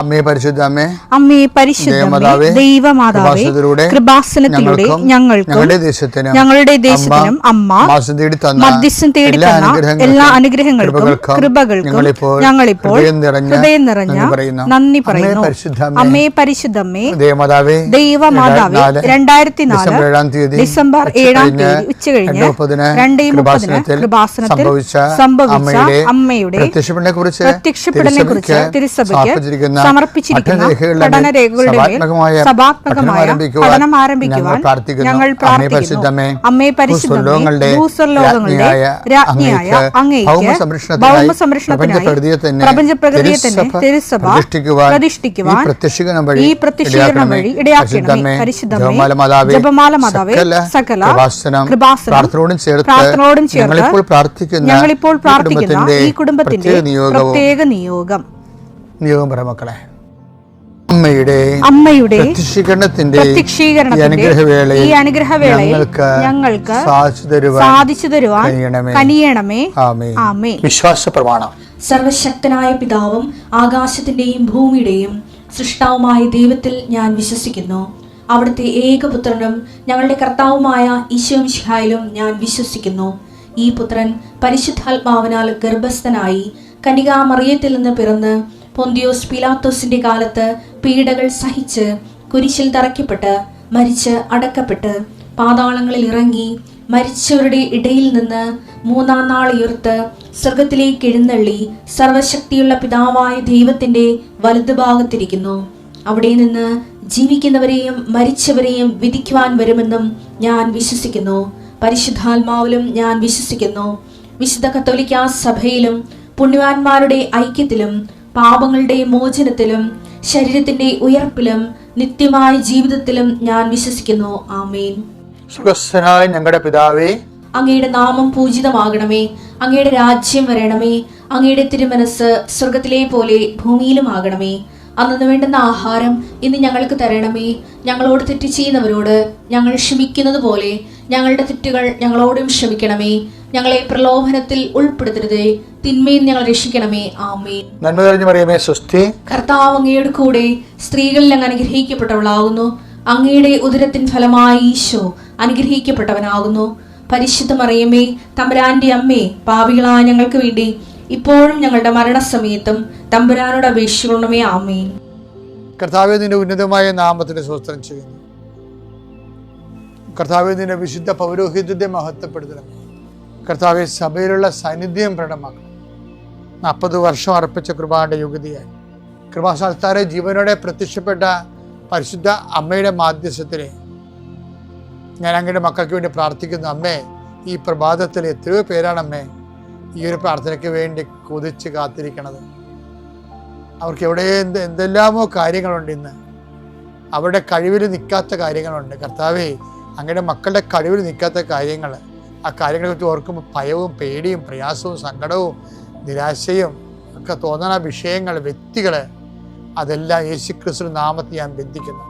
അമ്മേ പരിശുദ്ധ അമ്മേ, അമ്മേ പരിശുദ്ധ ദൈവമാതാവേ, കൃപാസനത്തിലൂടെ ഞങ്ങളുടെ ദേശത്തിനും അമ്മ മധ്യസ്ഥം തേടി തന്ന എല്ലാ അനുഗ്രഹങ്ങൾക്കും കൃപകൾക്കും ഞങ്ങളിപ്പോൾ ഹൃദയം നിറഞ്ഞ നന്ദി പറയുന്നു. അമ്മേ പരിശുദ്ധമ്മേ ദൈവമാതാവേ, 2004 ഡിസംബർ 7 ഉച്ചകഴിഞ്ഞ് 2:30 കൃപാസനത്തിൽ സംഭവിച്ച അമ്മയുടെ പ്രത്യക്ഷപ്പെടലിനെ കുറിച്ച് തിരുസഭയ്ക്ക് സമർപ്പിച്ചിരിക്കുന്ന പഠനരേഖകളുടെ സഭാത്മകമായ പഠനം ആരംഭിക്കുവാൻ ഞങ്ങൾ പ്രാർത്ഥിക്കുന്നു. അമ്മേ പരിശുദ്ധമേ, ഭൂസ്വർലോകങ്ങളുടെ രാജ്ഞിയായ അങ്ങേയ്ക്ക് ഭൗമ സംരക്ഷണത്തിനായി പ്രപഞ്ചപ്രകൃതിയെ തന്നെ തിരുസഭ പ്രതിഷ്ഠിക്കുവാൻ ഈ പ്രത്യക്ഷീകരണം വഴി ഇടയാക്കണമേ. പരിശുദ്ധമേ, ജപമാല മാതാവേ, സകല കൃപാസനം പ്രാർത്ഥനയോടും ചേർത്ത് ഞങ്ങളിപ്പോൾ പ്രാർത്ഥിക്കുന്ന ഈ കുടുംബത്തിന്റെ പ്രത്യേക നിയോഗം മക്കളെ, അമ്മയുടെ പ്രത്യക്ഷീകരണത്തിന്റെ ഈ അനുഗ്രഹവേളയിൽ ഞങ്ങൾക്ക് സാധിച്ചു തരുവാൻ കനിയണമേ. ആമേൻ. വിശ്വാസ പ്രമാണം. സർവശക്തനായ പിതാവും ആകാശത്തിന്റെയും ഭൂമിയുടെയും സൃഷ്ടാവുമായ ദൈവത്തിൽ ഞാൻ വിശ്വസിക്കുന്നു. അവിടുത്തെ ഏകപുത്രനും ഞങ്ങളുടെ കർത്താവുമായ ഈശോമിശിഹായിലും ഞാൻ വിശ്വസിക്കുന്നു. ഈ പുത്രൻ പരിശുദ്ധാത്മാവിനാൽ ഗർഭസ്ഥനായി കന്യകാമറിയത്തിൽ നിന്ന് പിറന്ന് പൊന്തിയോസ് പീലാത്തോസിന്റെ കാലത്ത് പീഡകൾ സഹിച്ച് കുരിശിൽ തറയ്ക്കപ്പെട്ട് മരിച്ച് അടക്കപ്പെട്ട് പാതാളങ്ങളിൽ ഇറങ്ങി മരിച്ചവരുടെ ഇടയിൽ നിന്ന് 3-ാം നാൾ ഉയർത്ത് സ്വർഗത്തിലേക്ക് എഴുന്നള്ളി സർവശക്തിയുള്ള പിതാവായ ദൈവത്തിന്റെ വലതുഭാഗത്തിരിക്കുന്നു. അവിടെ നിന്ന് ജീവിക്കുന്നവരെയും മരിച്ചവരെയും വിധിക്കുവാൻ വരുമെന്നും ഞാൻ വിശ്വസിക്കുന്നു. പരിശുദ്ധാത്മാവിലും ഞാൻ വിശ്വസിക്കുന്നു. വിശുദ്ധ കത്തോലിക്കാ സഭയിലും പുണ്യവാന്മാരുടെ ഐക്യത്തിലും പാപങ്ങളുടെ മോചനത്തിലും ശരീരത്തിന്റെ ഉയർപ്പിലും നിത്യമായ ജീവിതത്തിലും ഞാൻ വിശ്വസിക്കുന്നു. ആമേൻ. സുഖസ്ഥനായ ഞങ്ങളുടെ പിതാവേ, അങ്ങയുടെ നാമം പൂജിതമാകണമേ. അങ്ങയുടെ രാജ്യം വരണമേ. അങ്ങയുടെ തിരുമനസ് സ്വർഗത്തിലെ പോലെ ഭൂമിയിലും ആകണമേ. അന്നു വേണ്ടുന്ന ആഹാരം ഇന്ന് ഞങ്ങൾക്ക് തരണമേ. ഞങ്ങളോട് തെറ്റ് ചെയ്യുന്നവരോട് ഞങ്ങൾ ക്ഷമിക്കുന്നത് പോലെ ഞങ്ങളുടെ തെറ്റുകൾ ഞങ്ങളോടും ക്ഷമിക്കണമേ. ഞങ്ങളെ പ്രലോഭനത്തിൽ ഉൾപ്പെടുത്തരുതേ, തിന്മയിൽ ഞങ്ങൾ രക്ഷിക്കണമേ. ആമേൻ. നന്മ നിറഞ്ഞ മറിയമേ, സ്വസ്തി. കർത്താവ് അങ്ങയുടെ കൂടെ സ്ത്രീകളിൽ അങ്ങ് അനുഗ്രഹിക്കപ്പെട്ടവളാകുന്നു. അങ്ങയുടെ ഉദരത്തിൻ ഫലമായി ഈശോ അനുഗ്രഹിക്കപ്പെട്ടവനാകുന്നു. പരിശുദ്ധ മറിയമേ, തമ്പുരാന്റെ അമ്മേ, പാപികളായ ഞങ്ങൾക്ക് വേണ്ടി ഇപ്പോഴും ഞങ്ങളുടെ മരണസമയത്തും തമ്പുരാനോട് അപേക്ഷിക്കണമേ. ആമേൻ. കർത്താവേ, നിന്റെ ഉന്നതമായ നാമത്തിന് സ്തോത്രം ചെയ്യുന്നു. കർത്താവേ, നിന്റെ വിശുദ്ധ പൗരോഹിത്യത്തെ മഹത്വപ്പെടുത്തണമേ. കർത്താവെ, സഭയിലുള്ള സാന്നിധ്യം പ്രകടമാക്കണം. 40 വർഷം അർപ്പിച്ച കൃപാന്റെ യുഗതിയായി കൃപാസ്ഥാനത്താരെ ജീവനോടെ പ്രത്യക്ഷപ്പെട്ട പരിശുദ്ധ അമ്മയുടെ മാധ്യസ്ഥത്തിലെ ഞാൻ അങ്ങയുടെ മക്കൾക്ക് വേണ്ടി പ്രാർത്ഥിക്കുന്നു. അമ്മേ, ഈ പ്രഭാതത്തിൽ എത്രയോ പേരാണ് അമ്മേ ഈ ഒരു പ്രാർത്ഥനയ്ക്ക് വേണ്ടി കൊതിച്ച് കാത്തിരിക്കണത്. അവർക്ക് എവിടെ എന്തെല്ലാമോ കാര്യങ്ങളുണ്ട്. ഇന്ന് അവരുടെ കഴിവിൽ നിൽക്കാത്ത കാര്യങ്ങളുണ്ട്. കർത്താവേ, അങ്ങയുടെ മക്കളുടെ കഴിവിൽ നിൽക്കാത്ത കാര്യങ്ങൾ, ആ കാര്യങ്ങളെ കുറിച്ച് ഓർക്കുമ്പോൾ ഭയവും പേടിയും പ്രയാസവും സങ്കടവും നിരാശയും ഒക്കെ തോന്നുന്ന വിഷയങ്ങൾ, വ്യക്തികൾ, അതെല്ലാം യേശുക്രിസ്തു നാമത്തിൽ ഞാൻ ബന്ധിക്കുന്നു.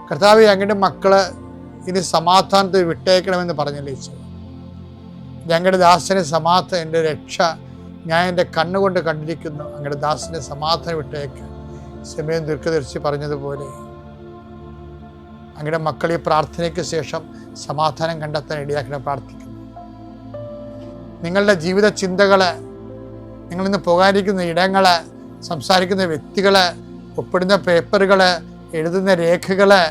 കർത്താവേ, അങ്ങയുടെ മക്കള് ഇനി സമാധാനത്തിൽ വിട്ടേക്കണമെന്ന് പറഞ്ഞില്ലേ ഈശോ. ഞങ്ങളുടെ ദാസനെ സമാധാനം, എൻ്റെ രക്ഷ ഞാൻ എൻ്റെ കണ്ണുകൊണ്ട് കണ്ടിരിക്കുന്നു. അങ്ങയുടെ ദാസനെ സമാധാനം വിട്ടേക്ക്. സമയം ദീർഘദർശി പറഞ്ഞതുപോലെ അങ്ങയുടെ മക്കൾ ഈ പ്രാർത്ഥനയ്ക്ക് ശേഷം സമാധാനം കണ്ടെത്താൻ ഇടയാക്കണം പ്രാർത്ഥിക്കുന്നു. നിങ്ങളുടെ ജീവിത ചിന്തകള്, നിങ്ങളിന്ന് പോകാനിരിക്കുന്ന ഇടങ്ങള്, സംസാരിക്കുന്ന വ്യക്തികള്, ഒപ്പിടുന്ന പേപ്പറുകള്, എഴുതുന്ന രേഖകള്,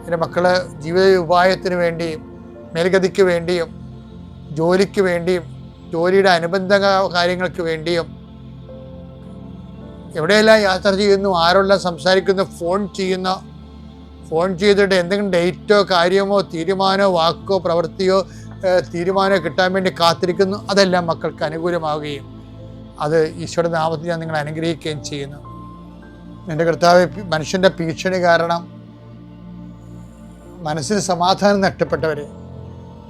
എൻ്റെ മക്കള് ജീവിത ഉപായത്തിന് വേണ്ടിയും മേൽഗതിക്ക് വേണ്ടിയും ജോലിക്ക് വേണ്ടിയും ജോലിയുടെ അനുബന്ധ കാര്യങ്ങൾക്ക് വേണ്ടിയും എവിടെയെല്ലാം യാത്ര ചെയ്യുന്നു, ആരോടെല്ലാം സംസാരിക്കുന്നു, ഫോൺ ചെയ്തിട്ട് എന്തെങ്കിലും ഡേറ്റോ കാര്യമോ തീരുമാനമോ വാക്കോ പ്രവൃത്തിയോ തീരുമാനമോ കിട്ടാൻ വേണ്ടി കാത്തിരിക്കുന്നു. അതെല്ലാം മക്കൾക്ക് അനുകൂലമാവുകയും അത് ഈശോയുടെ നാമത്തിൽ ഞാൻ നിങ്ങളെ അനുഗ്രഹിക്കുകയും ചെയ്യുന്നു. എൻ്റെ കർത്താവ്, മനുഷ്യൻ്റെ ഭീഷണി കാരണം മനസ്സിന് സമാധാനം നഷ്ടപ്പെട്ടവർ,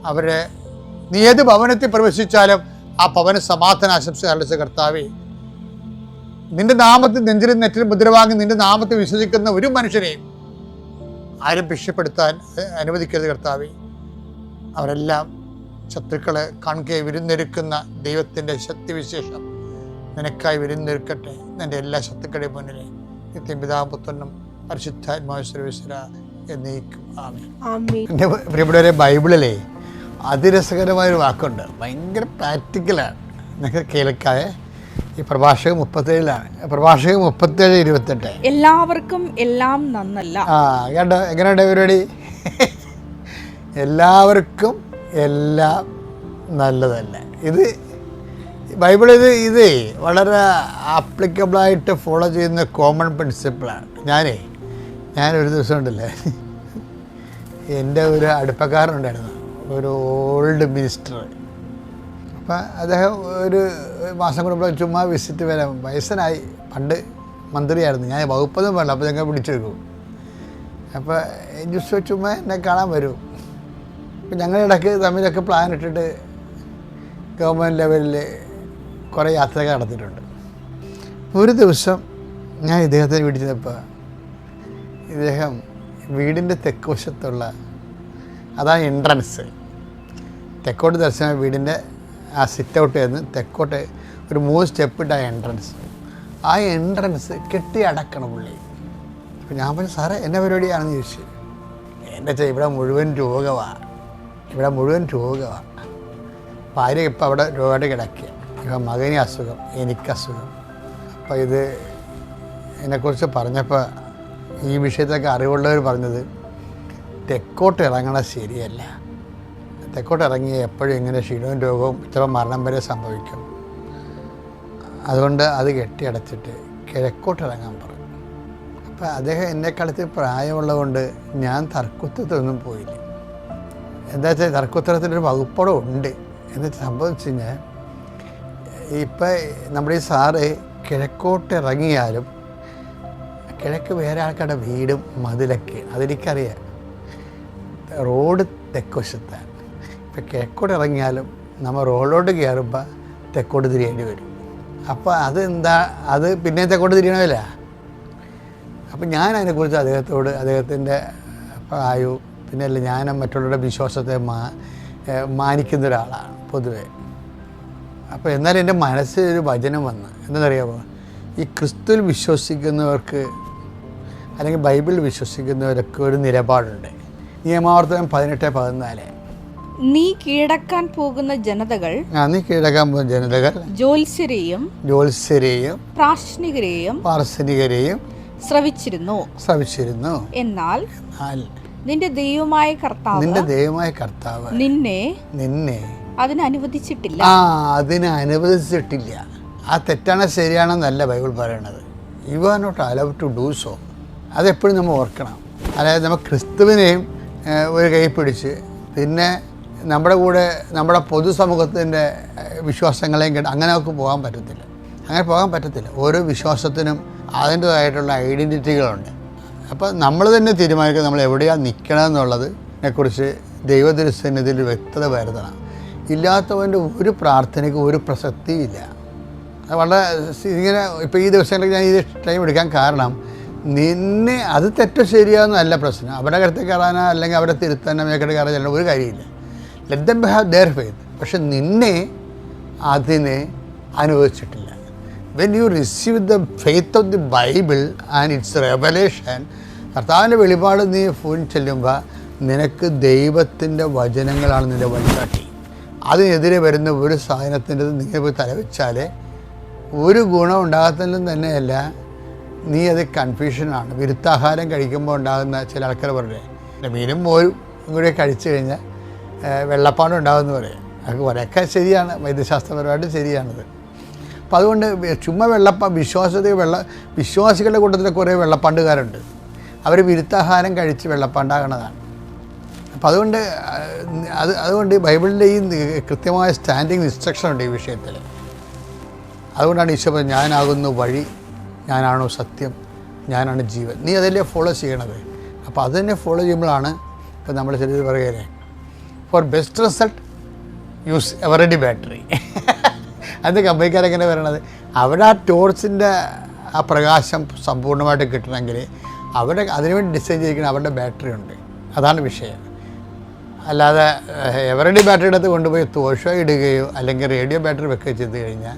അവരെ നീ ഏത് ഭവനത്തിൽ പ്രവേശിച്ചാലും ആ ഭവന സമാധാന ആശംസ അർപ്പിച്ച കർത്താവേ, നിന്റെ നാമത്തിൽ നെഞ്ചിലും നെറ്റിലും മുദ്രവാങ്ങി നിന്റെ നാമത്തിൽ വിശ്വസിക്കുന്ന ഒരു മനുഷ്യനെയും ആരും ഭീഷണിപ്പെടുത്താൻ അനുവദിക്കരുത് കർത്താവേ. അവരെല്ലാം ശത്രുക്കളെ കാൺകെ വിരുന്നൊരുക്കുന്ന ദൈവത്തിൻ്റെ ശക്തിവിശേഷം നിനക്കായി വിരുന്നൊരുക്കട്ടെ. നിൻ്റെ എല്ലാ ശത്രുക്കളുടെ മുന്നിൽ നിത്യം പിതാവും പുത്രനും പരിശുദ്ധാത്മാവ് സർവേശ്വര എന്നേക്കും ആമേൻ. എൻ്റെ പ്രിയപ്പെട്ടവരെ, ബൈബിളിലെ അതിരസകരമായൊരു വാക്കുണ്ട്, ഭയങ്കര പ്രാക്ടിക്കലാണ്. നിങ്ങൾക്ക് കേൾക്കാതെ ഈ പ്രഭാഷകൻ 37 പ്രഭാഷകൻ 37:28. എല്ലാവർക്കും എല്ലാം നന്നല്ല. കേട്ടോ, എങ്ങനെയുണ്ട് പരിപാടി? എല്ലാവർക്കും എല്ലാം നല്ലതല്ല. ഇത് ബൈബിൾ ഇത് വളരെ ആപ്ലിക്കബിളായിട്ട് ഫോളോ ചെയ്യുന്ന കോമൺ പ്രിൻസിപ്പിളാണ്. ഞാനൊരു ദിവസം ഉണ്ടല്ലേ, എൻ്റെ ഒരു അടുപ്പക്കാരനുണ്ടായിരുന്നു, ഒരു ഓൾഡ് മിനിസ്റ്റർ. അപ്പം അദ്ദേഹം ഒരു മാസം കൂടുമ്പോൾ ചുമ്മാ വിസിറ്റ് വരാം. വയസ്സനായി, പണ്ട് മന്ത്രിയായിരുന്നു, ഞാൻ വകുപ്പൊന്നും വേണ്ട, അപ്പോൾ ഞങ്ങൾ പിടിച്ചെടുക്കും. അപ്പോൾ ജസ്റ്റ് ചുമ്മാ എന്നെ കാണാൻ വരും. അപ്പം ഞങ്ങളിടയ്ക്ക് തമ്മിലൊക്കെ പ്ലാൻ ഇട്ടിട്ട് ഗവൺമെൻറ് ലെവലിൽ കുറേ യാത്രകൾ നടത്തിയിട്ടുണ്ട്. ഒരു ദിവസം ഞാൻ ഇദ്ദേഹത്തിന് വീട്ടിൽ ചെന്നപ്പോൾ ഇദ്ദേഹം വീടിൻ്റെ തെക്ക് വശത്തുള്ള, അതാണ് എൻട്രൻസ്, തെക്കോട്ട് ദർശനം, വീടിൻ്റെ ആ സിറ്റ് ഔട്ട് നിന്ന് തെക്കോട്ട് ഒരു 3 സ്റ്റെപ്പിട്ട എൻട്രൻസ്. ആ എൻട്രൻസ് കെട്ടി അടക്കണം പുള്ളി. അപ്പോൾ ഞാൻ പറഞ്ഞു, സാറേ എന്നാ പരിപാടിയാണെന്ന് ചോദിച്ചു. എൻ്റെ വെച്ചാൽ ഇവിടെ മുഴുവൻ രോഗമാണ്. ഭാര്യ ഇപ്പം അവിടെ രോഗമായിട്ട് കിടക്കുക, ഇപ്പം മകന് അസുഖം, എനിക്കസുഖം. അപ്പോൾ ഇത് എന്നെക്കുറിച്ച് പറഞ്ഞപ്പോൾ ഈ വിഷയത്തൊക്കെ അറിവുള്ളവർ പറഞ്ഞത്, തെക്കോട്ട് ഇറങ്ങണത് ശരിയല്ല. തെക്കോട്ട് ഇറങ്ങി എപ്പോഴും ഇങ്ങനെ ക്ഷീണവും രോഗവും ചിലപ്പോൾ മരണം വരെ സംഭവിക്കും. അതുകൊണ്ട് അത് കെട്ടിയടച്ചിട്ട് കിഴക്കോട്ട് ഇറങ്ങാൻ പറഞ്ഞു. അപ്പോൾ അദ്ദേഹം എന്നെക്കാലത്ത് പ്രായമുള്ളതുകൊണ്ട് ഞാൻ തർക്കുത്തരത്തിലൊന്നും പോയില്ല. എന്താ വെച്ചാൽ തർക്കുത്തരത്തിലൊരു വകുപ്പോടെ ഉണ്ട്. എന്ന് സംഭവിച്ചു കഴിഞ്ഞാൽ, ഇപ്പം നമ്മുടെ ഈ സാറ് കിഴക്കോട്ട് ഇറങ്ങിയാലും കിഴക്ക് വേറെ ആൾക്കാരുടെ വീടും മതിലൊക്കെ, അതെനിക്കറിയാം. റോഡ് തെക്കുവശത്താണ്. ഇപ്പം കിഴക്കോട്ട് ഇറങ്ങിയാലും നമ്മൾ റോഡിലോട്ട് കയറുമ്പോൾ തെക്കോട്ട് തിരിയേണ്ടി വരും. അപ്പോൾ അത് പിന്നെ തെക്കോട്ട് തിരിയണമല്ല. അപ്പം ഞാൻ അതിനെക്കുറിച്ച് അദ്ദേഹത്തിൻ്റെ പ്രായവും പിന്നെ അല്ല, ഞാൻ മറ്റുള്ളവരുടെ വിശ്വാസത്തെ മാനിക്കുന്ന ഒരാളാണ് പൊതുവെ. അപ്പോൾ എന്നാലും എൻ്റെ മനസ്സിൽ ഒരു വചനം വന്ന്, എന്താണെന്നറിയാമോ, ഈ ക്രിസ്തുവിൽ വിശ്വസിക്കുന്നവർക്ക് അല്ലെങ്കിൽ ബൈബിളിൽ വിശ്വസിക്കുന്നവരൊക്കെ ഒരു നിലപാടുണ്ട്. നിയമാവർത്തനം 18:14. നീ കീഴടക്കാൻ പോകുന്ന ജനതകൾ ജ്യോത്സ്യരെയും പ്രാശ്നികരെയും ശ്രവിച്ചിരുന്നു. എന്നാൽ നിന്റെ ദൈവമായ കർത്താവ് നിന്നെ അതിനനുവദിച്ചിട്ടില്ല. ആ തെറ്റാണ് ശരിയാണെന്നല്ല ബൈബിൾ പറയണത്. You are not allowed to do so. അതെപ്പോഴും നമ്മൾ ഓർക്കണം. അതായത് നമ്മൾ ക്രിസ്തുവിനെയും ഒരു കൈ പിടിച്ച് പിന്നെ നമ്മുടെ കൂടെ നമ്മുടെ പൊതുസമൂഹത്തിൻ്റെ വിശ്വാസങ്ങളെയും അങ്ങനെ പോകാൻ പറ്റത്തില്ല. ഓരോ വിശ്വാസത്തിനും അതിൻ്റേതായിട്ടുള്ള ഐഡൻറ്റിറ്റികളുണ്ട്. അപ്പോൾ നമ്മൾ തന്നെ തീരുമാനിക്കുക നമ്മൾ എവിടെയാണ് നിൽക്കണമെന്നുള്ളതിനെക്കുറിച്ച് ദൈവത്തിരുസന്നിധിയിൽ വ്യക്തത വരുത്തണം. ഇല്ലാത്തവൻ്റെ ഒരു പ്രാർത്ഥനയ്ക്ക് ഒരു പ്രസക്തിയില്ല. അത് വളരെ ഇങ്ങനെ ഇപ്പോൾ ഈ ദിവസങ്ങളിൽ ഞാൻ ഇത് ടൈം എടുക്കാൻ കാരണം, നിന്നെ അത് തെറ്റോ ശരിയാണെന്നല്ല പ്രശ്നം. അവരുടെ കരുത്ത് കയറാനോ അല്ലെങ്കിൽ അവരെ തിരുത്താനോ മേക്കട്ട് കയറാൻ ചെല്ലാൻ ഒരു കാര്യമില്ല. Let them have their faith. പക്ഷെ നിന്നെ അതിനെ അനുവദിച്ചിട്ടില്ല. When you receive the faith of the Bible and its revelation, കർത്താവിൻ്റെ വെളിപാട് നീ ഫോൺ ചെല്ലുമ്പോൾ നിനക്ക് ദൈവത്തിൻ്റെ വചനങ്ങളാണ് നിൻ്റെ വഴികാട്ടി. അതിനെതിരെ വരുന്ന ഒരു സാധനത്തിൻ്റെ നിങ്ങൾ പോയി തലവെച്ചാൽ ഒരു ഗുണം ഉണ്ടാകത്തില്ലെന്ന് തന്നെയല്ല, നീ അത് കൺഫ്യൂഷനാണ്. വിരുദ്ധാഹാരം കഴിക്കുമ്പോൾ ഉണ്ടാകുന്ന ചില ആൾക്കാർ പറഞ്ഞേ മീനും മോരും കൂടി കഴിച്ചു കഴിഞ്ഞാൽ വെള്ളപ്പാടം ഉണ്ടാകുമെന്ന് പറയും. അത് കുറേയൊക്കെ ശരിയാണ്, വൈദ്യശാസ്ത്രപരമായിട്ട് ശരിയാണത്. അപ്പോൾ അതുകൊണ്ട് ചുമ്മാ വിശ്വാസികളുടെ കൂട്ടത്തിൽ കുറേ വെള്ളപ്പാണ്ടുകാരുണ്ട്. അവർ വിരുദ്ധാഹാരം കഴിച്ച് വെള്ളപ്പാണ്ടാകണതാണ്. അപ്പോൾ അതുകൊണ്ട് ബൈബിളിൻ്റെ ഈ കൃത്യമായ സ്റ്റാൻഡിങ് ഇൻസ്ട്രക്ഷൻ ഉണ്ട് ഈ വിഷയത്തിൽ. അതുകൊണ്ടാണ് ഈശോ പറഞ്ഞത്, ഞാനാകുന്നു വഴി, ഞാനാണോ സത്യം, ഞാനാണ് ജീവൻ. നീ അതല്ലേ ഫോളോ ചെയ്യണത്. അപ്പോൾ അത് തന്നെ ഫോളോ ചെയ്യുമ്പോഴാണ് ഇപ്പോൾ നമ്മൾ ചിലർ പറയുകയല്ലേ, for best result use Eveready battery. അത് കമ്പനിക്കാരെങ്ങനെ പറയണത്, അവിടെ ആ ടോർച്ചിൻ്റെ ആ പ്രകാശം സമ്പൂർണ്ണമായിട്ട് കിട്ടണമെങ്കിൽ അതിനുവേണ്ടി ഡിസൈൻ ചെയ്തിരിക്കുന്ന അവരുടെ ബാറ്ററി ഉണ്ട്. അതാണ് വിഷയം. അല്ലാതെ എവറഡി ബാറ്ററി എടുത്ത് കൊണ്ടുപോയി തോഷ ഇടുകയോ അല്ലെങ്കിൽ റേഡിയോ ബാറ്ററി വെക്കുകയോ ചെയ്ത് കഴിഞ്ഞാൽ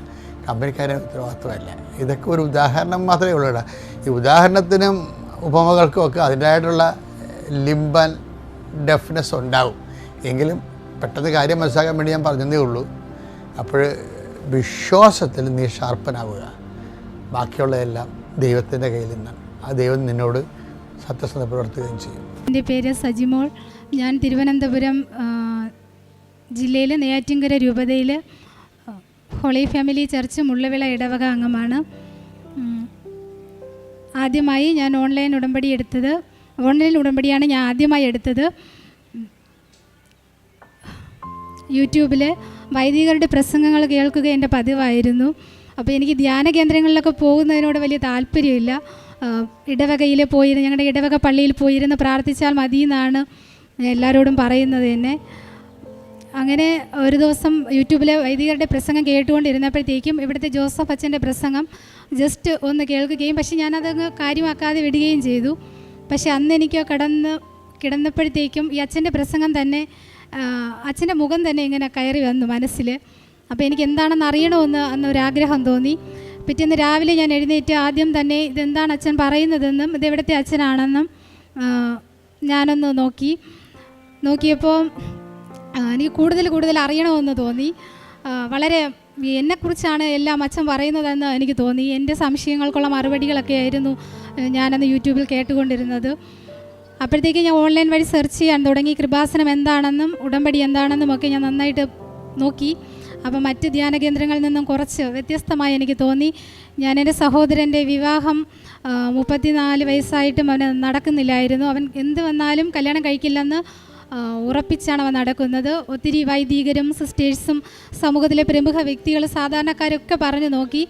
കമ്പനിക്കാരെ ഉത്തരവാദിത്വമല്ല. ഇതൊക്കെ ഒരു ഉദാഹരണം മാത്രമേ ഉള്ളൂ. ഈ ഉദാഹരണത്തിനും ഉപമകൾക്കും ഒക്കെ അതിൻ്റെതായിട്ടുള്ള ലിംബൻ ഡെഫ്നെസ് ഉണ്ടാവും. എങ്കിലും പെട്ടെന്ന് കാര്യം മനസ്സിലാക്കാൻ വേണ്ടി ഞാൻ പറഞ്ഞതേ ഉള്ളൂ. അപ്പോൾ വിശ്വാസത്തിൽ നീ ഷാർപ്പനാവുക. ബാക്കിയുള്ളതെല്ലാം ദൈവത്തിൻ്റെ കയ്യിൽ നിന്നാണ്. ആ ദൈവം നിന്നോട് സത്യസന്ധത പ്രവർത്തിക്കുകയും ചെയ്യും. എൻ്റെ പേര് സജിമോൾ. ഞാൻ തിരുവനന്തപുരം ജില്ലയിൽ നെയ്യാറ്റിൻകര രൂപതയിൽ ഹോളി ഫാമിലി ചർച്ച് മുള്ളവിള ഇടവക അംഗമാണ്. ആദ്യമായി ഞാൻ ഓൺലൈൻ ഉടമ്പടിയാണ് ഞാൻ ആദ്യമായി എടുത്തത്. യൂട്യൂബിൽ വൈദികരുടെ പ്രസംഗങ്ങൾ കേൾക്കുക എൻ്റെ പതിവായിരുന്നു. അപ്പോൾ എനിക്ക് ധ്യാന കേന്ദ്രങ്ങളിലൊക്കെ പോകുന്നതിനോട് വലിയ താല്പര്യമില്ല. ഇടവകയിൽ പോയിരുന്ന് ഞങ്ങളുടെ ഇടവക പള്ളിയിൽ പോയിരുന്ന് പ്രാർത്ഥിച്ചാൽ മതി എന്നാണ് എല്ലാവരോടും പറയുന്നത് തന്നെ. അങ്ങനെ ഒരു ദിവസം യൂട്യൂബിലെ വൈദികരുടെ പ്രസംഗം കേട്ടുകൊണ്ടിരുന്നപ്പോഴത്തേക്കും ഇവിടുത്തെ ജോസഫ് അച്ഛൻ്റെ പ്രസംഗം ജസ്റ്റ് ഒന്ന് കേൾക്കുകയും പക്ഷേ ഞാനതങ്ങ് കാര്യമാക്കാതെ വിടുകയും ചെയ്തു. പക്ഷേ അന്ന് എനിക്ക് കിടന്നപ്പോഴത്തേക്കും ഈ അച്ഛൻ്റെ പ്രസംഗം തന്നെ അച്ഛൻ്റെ മുഖം തന്നെ ഇങ്ങനെ കയറി വന്നു മനസ്സിൽ. അപ്പോൾ എനിക്ക് എന്താണെന്ന് അറിയണമെന്ന് അന്നൊരാഗ്രഹം തോന്നി. പിറ്റേന്ന് രാവിലെ ഞാൻ എഴുന്നേറ്റ് ആദ്യം തന്നെ ഇതെന്താണ് അച്ഛൻ പറയുന്നതെന്നും ഇതെവിടുത്തെ അച്ഛനാണെന്നും ഞാനൊന്ന് നോക്കിയപ്പോൾ എനിക്ക് കൂടുതൽ അറിയണമെന്ന് തോന്നി. വളരെ എന്നെക്കുറിച്ചാണ് എല്ലാം അച്ഛൻ പറയുന്നതെന്ന് എനിക്ക് തോന്നി. എൻ്റെ സംശയങ്ങൾക്കുള്ള മറുപടികളൊക്കെ ആയിരുന്നു ഞാനന്ന് യൂട്യൂബിൽ കേട്ടുകൊണ്ടിരുന്നത്. അപ്പോഴത്തേക്ക് ഞാൻ ഓൺലൈൻ വഴി സെർച്ച് ചെയ്യാൻ തുടങ്ങി. കൃപാസനം എന്താണെന്നും ഉടമ്പടി എന്താണെന്നും ഒക്കെ ഞാൻ നന്നായിട്ട് നോക്കി. അപ്പോൾ മറ്റ് ധ്യാന കേന്ദ്രങ്ങളിൽ നിന്നും കുറച്ച് വ്യത്യസ്തമായി എനിക്ക് തോന്നി. ഞാൻ എൻ്റെ സഹോദരൻ്റെ വിവാഹം 34 വയസ്സായിട്ടും അവന് നടക്കുന്നില്ലായിരുന്നു. അവൻ എന്ത് വന്നാലും കല്യാണം കഴിക്കില്ലെന്ന് ഉറപ്പിച്ചാണ് അവൻ നടക്കുന്നത്. ഒത്തിരി വൈദികരും സിസ്റ്റേഴ്സും സമൂഹത്തിലെ പ്രമുഖ വ്യക്തികൾ സാധാരണക്കാരൊക്കെ പറഞ്ഞു നോക്കി.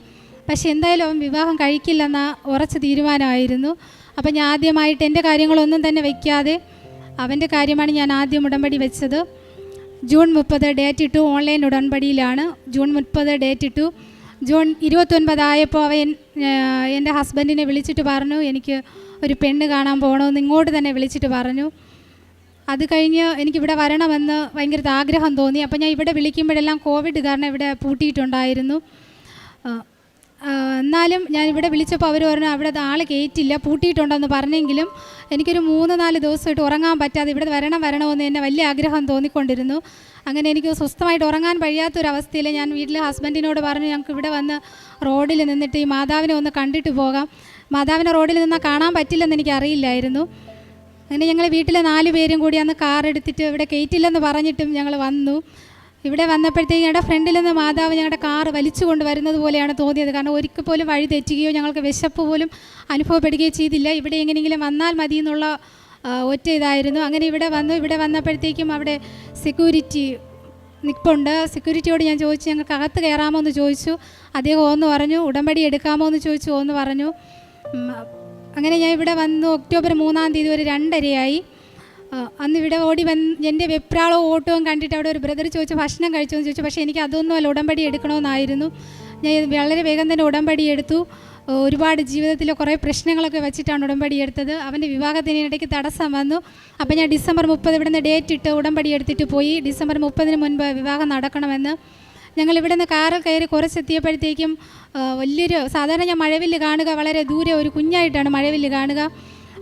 പക്ഷേ എന്തായാലും അവൻ വിവാഹം കഴിക്കില്ലെന്ന ഉറച്ച തീരുമാനമായിരുന്നു. അപ്പം ഞാൻ ആദ്യമായിട്ട് എൻ്റെ കാര്യങ്ങളൊന്നും തന്നെ വയ്ക്കാതെ അവൻ്റെ കാര്യമാണ് ഞാൻ ആദ്യം ഉടമ്പടി വെച്ചത്. ജൂൺ 30 ഡേറ്റ് ഇട്ടു. ഓൺലൈൻ ഉടമ്പടിയിലാണ്. ജൂൺ 30 ഡേറ്റ് ഇട്ടു. ജൂൺ 29 ആയപ്പോൾ അവൻ എൻ്റെ ഹസ്ബൻഡിനെ വിളിച്ചിട്ട് പറഞ്ഞു എനിക്ക് ഒരു പെണ്ണ് കാണാൻ പോകണമെന്ന് ഇങ്ങോട്ട് തന്നെ വിളിച്ചിട്ട് പറഞ്ഞു. അത് കഴിഞ്ഞ് എനിക്കിവിടെ വരണമെന്ന് ഭയങ്കര ആഗ്രഹം തോന്നി. അപ്പോൾ ഞാൻ ഇവിടെ വിളിക്കുമ്പോഴെല്ലാം കോവിഡ് കാരണം ഇവിടെ പൂട്ടിയിട്ടുണ്ടായിരുന്നു. എന്നാലും ഞാൻ ഇവിടെ വിളിച്ചപ്പോൾ അവർ പറഞ്ഞു അവിടെ ആൾ കയറ്റില്ല, പൂട്ടിയിട്ടുണ്ടെന്ന് പറഞ്ഞെങ്കിലും എനിക്കൊരു 3-4 ദിവസമായിട്ട് ഉറങ്ങാൻ പറ്റാതെ ഇവിടെ വരണമെന്ന് എന്നെ വലിയ ആഗ്രഹം തോന്നിക്കൊണ്ടിരുന്നു. അങ്ങനെ എനിക്ക് സ്വസ്ഥമായിട്ട് ഉറങ്ങാൻ കഴിയാത്തൊരവസ്ഥയിൽ ഞാൻ വീട്ടിൽ ഹസ്ബൻഡിനോട് പറഞ്ഞു ഞങ്ങൾക്ക് ഇവിടെ വന്ന് റോഡിൽ നിന്നിട്ട് ഈ മാതാവിനെ ഒന്ന് കണ്ടിട്ട് പോകാം. മാതാവിനെ റോഡിൽ നിന്നാൽ കാണാൻ പറ്റില്ലെന്ന് എനിക്കറിയില്ലായിരുന്നു. അങ്ങനെ ഞങ്ങൾ വീട്ടിലെ 4 പേരും കൂടി അന്ന് കാർ എടുത്തിട്ട് ഇവിടെ കയറ്റില്ലെന്ന് പറഞ്ഞിട്ടും ഞങ്ങൾ വന്നു. ഇവിടെ വന്നപ്പോഴത്തേക്ക് ഞങ്ങളുടെ ഫ്രണ്ടിൽ നിന്ന് മാതാവ് ഞങ്ങളുടെ കാറ് വലിച്ചു കൊണ്ട് വരുന്നത് പോലെയാണ് തോന്നിയത്. കാരണം ഒരിക്കൽ പോലും വഴി തെറ്റുകയോ ഞങ്ങൾക്ക് വിശപ്പ് പോലും അനുഭവപ്പെടുകയോ ചെയ്തില്ല. ഇവിടെ എങ്ങനെയെങ്കിലും വന്നാൽ മതി എന്നുള്ള ഒറ്റ ഇതായിരുന്നു. അങ്ങനെ ഇവിടെ വന്നപ്പോഴത്തേക്കും അവിടെ സെക്യൂരിറ്റി നിൽപ്പുണ്ട്. സെക്യൂരിറ്റിയോട് ഞാൻ ചോദിച്ചു ഞങ്ങൾക്ക് അകത്ത് കയറാമോ എന്ന് ചോദിച്ചു. അദ്ദേഹം ഒന്ന് പറഞ്ഞു. ഉടമ്പടി എടുക്കാമോ എന്ന് ചോദിച്ചു. ഒന്ന് പറഞ്ഞു. അങ്ങനെ ഞാൻ ഇവിടെ വന്നു. ഒക്ടോബർ 3-ാം തീയതി ഒരു 2:30 അന്ന് ഇവിടെ ഓടി എൻ്റെ വെപ്രാളവും ഓട്ടവും കണ്ടിട്ട് അവിടെ ഒരു ബ്രദർ ചോദിച്ചു ഭക്ഷണം കഴിച്ചോ എന്ന് ചോദിച്ചു. പക്ഷേ എനിക്ക് അതൊന്നുമല്ല, ഉടമ്പടി എടുക്കണമെന്നായിരുന്നു. ഞാൻ വളരെ വേഗം തന്നെ ഉടമ്പടി എടുത്തു. ഒരുപാട് ജീവിതത്തിൽ കുറേ പ്രശ്നങ്ങളൊക്കെ വെച്ചിട്ടാണ് ഉടമ്പടി എടുത്തത്. അവൻ്റെ വിവാഹത്തിനിടയ്ക്ക് തടസ്സം വന്നു. അപ്പോൾ ഞാൻ ഡിസംബർ 30 ഇവിടുന്ന് ഡേറ്റ് ഇട്ട് ഉടമ്പടി എടുത്തിട്ട് പോയി. ഡിസംബർ 30 മുൻപ് വിവാഹം നടക്കണമെന്ന്. ഞങ്ങൾ ഇവിടെ നിന്ന് കാറിൽ കയറി കുറച്ചെത്തിയപ്പോഴത്തേക്കും വലിയൊരു സാധാരണ ഞാൻ മഴവില്ല് കാണുക വളരെ ദൂരെ ഒരു കുഞ്ഞായിട്ടാണ് മഴവില്ല് കാണുക.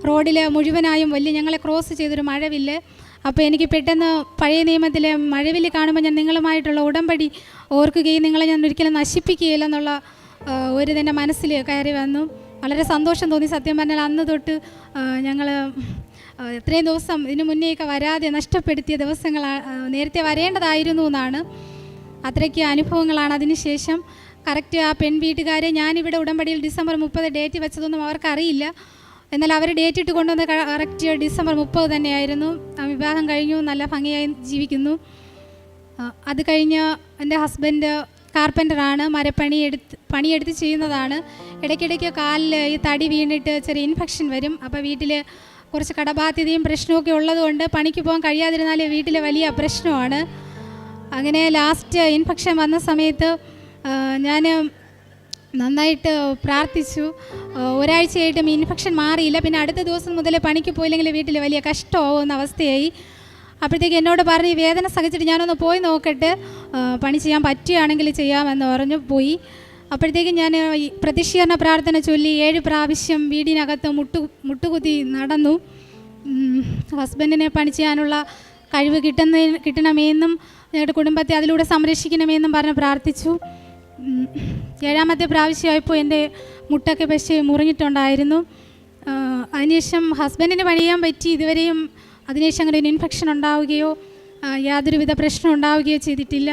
റോഡിൽ മുഴുവനായും വലിയ ഞങ്ങളെ ക്രോസ് ചെയ്തൊരു മഴവില്ല്. അപ്പോൾ എനിക്ക് പെട്ടെന്ന് പഴയ നിയമത്തിലെ മഴവില്ല് കാണുമ്പോൾ ഞാൻ നിങ്ങളുമായിട്ടുള്ള ഉടമ്പടി ഓർക്കുകയും നിങ്ങളെ ഞാൻ ഒരിക്കലും നശിപ്പിക്കുകയില്ലെന്നുള്ള ഒരു തന്നെ മനസ്സിൽ കയറി വന്നു. വളരെ സന്തോഷം തോന്നി. സത്യം പറഞ്ഞാൽ അന്ന് തൊട്ട് ഞങ്ങൾ എത്രയും ദിവസം ഇതിനു മുന്നേയൊക്കെ വരാതെ നഷ്ടപ്പെടുത്തിയ ദിവസങ്ങൾ നേരത്തെ വരേണ്ടതായിരുന്നു എന്നാണ്. അത്രയ്ക്ക് അനുഭവങ്ങളാണ്. അതിനുശേഷം കറക്റ്റ് ആ പെൺവീട്ടുകാരെ ഞാനിവിടെ ഉടമ്പടിയിൽ ഡിസംബർ 30 ഡേറ്റ് വെച്ചതൊന്നും അവർക്കറിയില്ല. എന്നാൽ അവർ ഡേറ്റ് ഇട്ട് കൊണ്ടുവന്ന കറക്റ്റ് ഡിസംബർ 30 തന്നെയായിരുന്നു. വിവാഹം കഴിഞ്ഞു, നല്ല ഭംഗിയായി ജീവിക്കുന്നു. അത് കഴിഞ്ഞ് എൻ്റെ ഹസ്ബൻഡ് കാർപ്പൻ്ററാണ്, പണിയെടുത്ത് ചെയ്യുന്നതാണ്. ഇടയ്ക്കിടയ്ക്ക് കാലിൽ ഈ തടി വീണിട്ട് ചെറിയ ഇൻഫെക്ഷൻ വരും. അപ്പോൾ വീട്ടിൽ കുറച്ച് കടബാധ്യതയും പ്രശ്നമൊക്കെ ഉള്ളതുകൊണ്ട് പണിക്ക് പോകാൻ കഴിയാതിരുന്നാൽ വീട്ടിൽ വലിയ പ്രശ്നമാണ്. അങ്ങനെ ലാസ്റ്റ് ഇൻഫെക്ഷൻ വന്ന സമയത്ത് ഞാൻ നന്നായിട്ട് പ്രാർത്ഥിച്ചു. ഒരാഴ്ചയായിട്ടും ഇൻഫെക്ഷൻ മാറിയില്ല. പിന്നെ അടുത്ത ദിവസം മുതൽ പണിക്ക് പോയില്ലെങ്കിൽ വീട്ടിൽ വലിയ കഷ്ടമാവുന്ന അവസ്ഥയായി. അപ്പോഴത്തേക്ക് എന്നോട് പറഞ്ഞ് വേദന സഹിച്ചിട്ട് ഞാനൊന്ന് പോയി നോക്കട്ടെ, പണി ചെയ്യാൻ പറ്റുകയാണെങ്കിൽ ചെയ്യാമെന്ന് പറഞ്ഞു പോയി. അപ്പോഴത്തേക്കും ഞാൻ ഈ പ്രത്യക്ഷീകരണ പ്രാർത്ഥന ചൊല്ലി 7 പ്രാവശ്യം വീടിനകത്ത് മുട്ടുകുത്തി നടന്നു. ഹസ്ബൻഡിനെ പണി ചെയ്യാനുള്ള കഴിവ് കിട്ടണമെന്നും ഞങ്ങളുടെ കുടുംബത്തെ അതിലൂടെ സംരക്ഷിക്കണമെന്നും പറഞ്ഞ് പ്രാർത്ഥിച്ചു. 7ാമത്തെ പ്രാവശ്യമായപ്പോൾ എൻ്റെ മുട്ടൊക്കെ പക്ഷേ മുറിഞ്ഞിട്ടുണ്ടായിരുന്നു. അതിനുശേഷം ഹസ്ബൻഡിന് പണിയാൻ പറ്റി. ഇതുവരെയും അതിനുശേഷം അങ്ങനെ ഒരു ഇൻഫെക്ഷൻ ഉണ്ടാവുകയോ യാതൊരുവിധ പ്രശ്നം ഉണ്ടാവുകയോ ചെയ്തിട്ടില്ല.